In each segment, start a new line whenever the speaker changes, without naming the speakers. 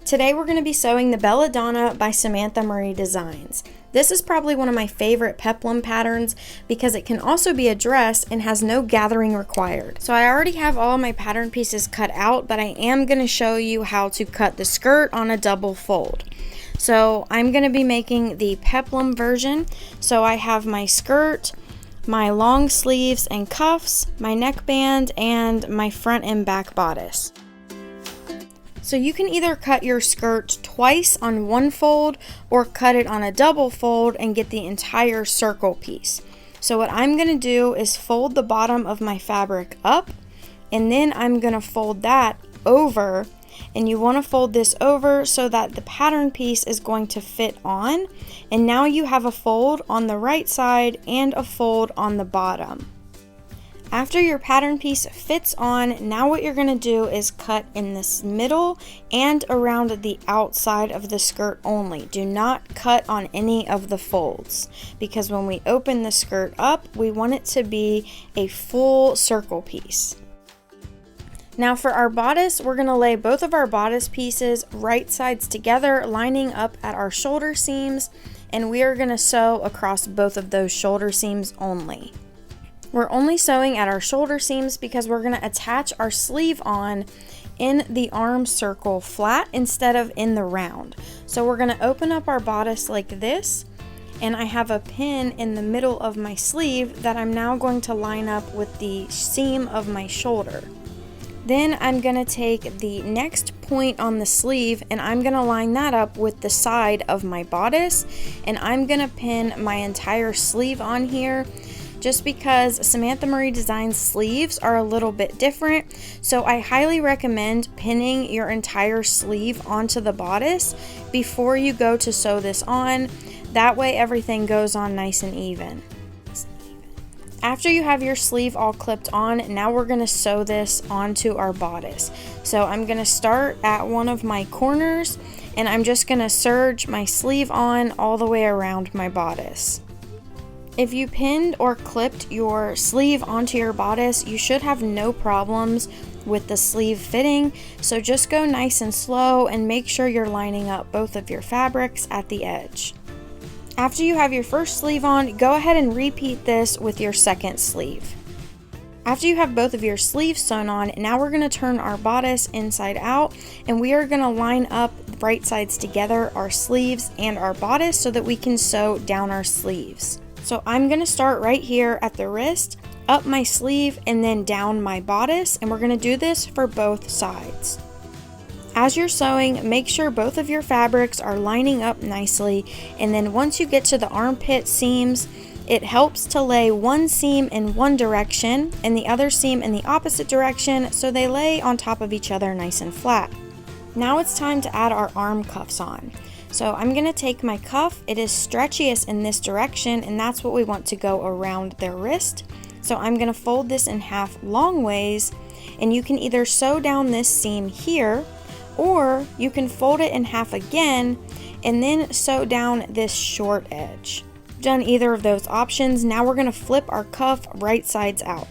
Today we're going to be sewing the Belladonna by Samantha Marie Designs. This is probably one of my favorite Peplum patterns because it can also be a dress and has no gathering required. So I already have all of my pattern pieces cut out, but I am going to show you how to cut the skirt on a double fold. So I'm going to be making the Peplum version. So I have my skirt, my long sleeves and cuffs, my neckband, and my front and back bodice. So you can either cut your skirt twice on one fold or cut it on a double fold and get the entire circle piece. So what I'm going to do is fold the bottom of my fabric up, and then I'm going to fold that over, and you want to fold this over so that the pattern piece is going to fit on, and now you have a fold on the right side and a fold on the bottom. After your pattern piece fits on, now what you're going to do is cut in this middle and around the outside of the skirt only. Do not cut on any of the folds, because when we open the skirt up, we want it to be a full circle piece. Now for our bodice, we're going to lay both of our bodice pieces right sides together, lining up at our shoulder seams, and we are going to sew across both of those shoulder seams only. We're only sewing at our shoulder seams because we're going to attach our sleeve on in the arm circle flat instead of in the round. So we're going to open up our bodice like this, and I have a pin in the middle of my sleeve that I'm now going to line up with the seam of my shoulder. Then I'm going to take the next point on the sleeve and I'm going to line that up with the side of my bodice, and I'm going to pin my entire sleeve on here, just because Samantha Marie Designs sleeves are a little bit different. So I highly recommend pinning your entire sleeve onto the bodice before you go to sew this on. That way everything goes on nice and even. After you have your sleeve all clipped on, now we're going to sew this onto our bodice. So I'm going to start at one of my corners, and I'm just going to serge my sleeve on all the way around my bodice. If you pinned or clipped your sleeve onto your bodice, you should have no problems with the sleeve fitting. So just go nice and slow and make sure you're lining up both of your fabrics at the edge. After you have your first sleeve on, go ahead and repeat this with your second sleeve. After you have both of your sleeves sewn on, now we're going to turn our bodice inside out, and we are going to line up right sides together, our sleeves and our bodice, so that we can sew down our sleeves. So I'm going to start right here at the wrist, up my sleeve, and then down my bodice, and we're going to do this for both sides. As you're sewing, make sure both of your fabrics are lining up nicely, and then once you get to the armpit seams, it helps to lay one seam in one direction and the other seam in the opposite direction so they lay on top of each other nice and flat. Now it's time to add our arm cuffs on. So I'm going to take my cuff, it is stretchiest in this direction, and that's what we want to go around their wrist. So I'm going to fold this in half long ways, and you can either sew down this seam here, or you can fold it in half again and then sew down this short edge. Done either of those options, now we're going to flip our cuff right sides out.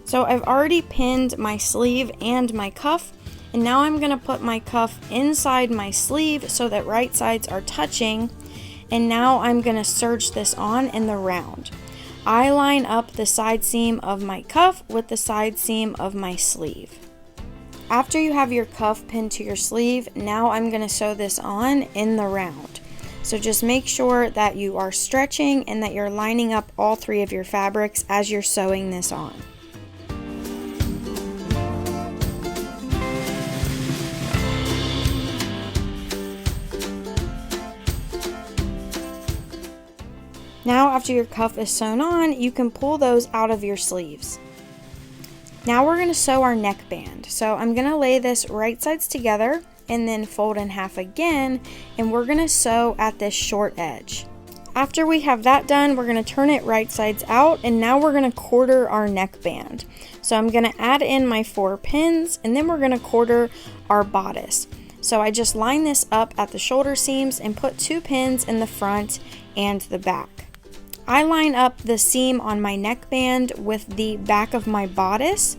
So I've already pinned my sleeve and my cuff, and now I'm going to put my cuff inside my sleeve so that right sides are touching, and now I'm going to serge this on in the round. I line up the side seam of my cuff with the side seam of my sleeve. After you have your cuff pinned to your sleeve, now I'm going to sew this on in the round. So just make sure that you are stretching and that you're lining up all three of your fabrics as you're sewing this on. Now after your cuff is sewn on, you can pull those out of your sleeves. Now we're going to sew our neckband. So I'm going to lay this right sides together and then fold in half again, and we're going to sew at this short edge. After we have that done, we're going to turn it right sides out, and now we're going to quarter our neckband. So I'm going to add in my 4 pins, and then we're going to quarter our bodice. So I just line this up at the shoulder seams and put 2 pins in the front and the back. I line up the seam on my neckband with the back of my bodice,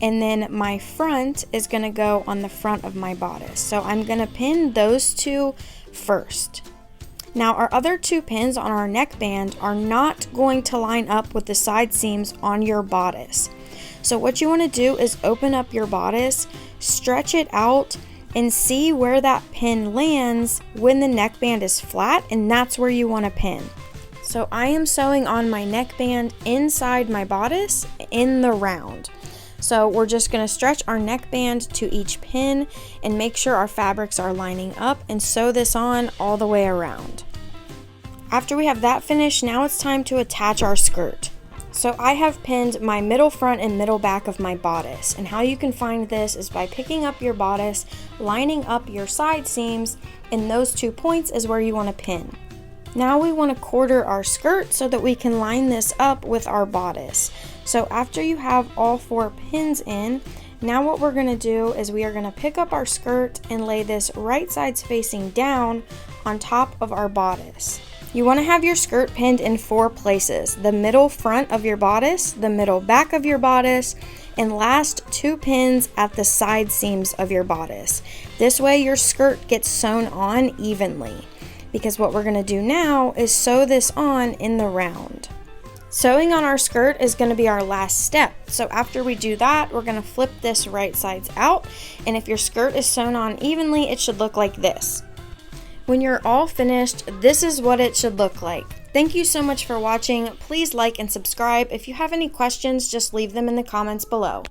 and then my front is going to go on the front of my bodice. So I'm going to pin those two first. Now our other two pins on our neckband are not going to line up with the side seams on your bodice. So what you want to do is open up your bodice, stretch it out, and see where that pin lands when the neckband is flat, and that's where you want to pin. So I am sewing on my neckband inside my bodice in the round. So we're just going to stretch our neckband to each pin and make sure our fabrics are lining up and sew this on all the way around. After we have that finished, now it's time to attach our skirt. So I have pinned my middle front and middle back of my bodice, and how you can find this is by picking up your bodice, lining up your side seams, and those 2 points is where you want to pin. Now we want to quarter our skirt so that we can line this up with our bodice. So after you have all 4 pins in, now what we're going to do is we are going to pick up our skirt and lay this right sides facing down on top of our bodice. You want to have your skirt pinned in 4 places: the middle front of your bodice, the middle back of your bodice, and last 2 pins at the side seams of your bodice. This way your skirt gets sewn on evenly, because what we're going to do now is sew this on in the round. Sewing on our skirt is going to be our last step. So after we do that, we're going to flip this right sides out, and if your skirt is sewn on evenly, it should look like this. When you're all finished, this is what it should look like. Thank you so much for watching. Please like and subscribe. If you have any questions, just leave them in the comments below.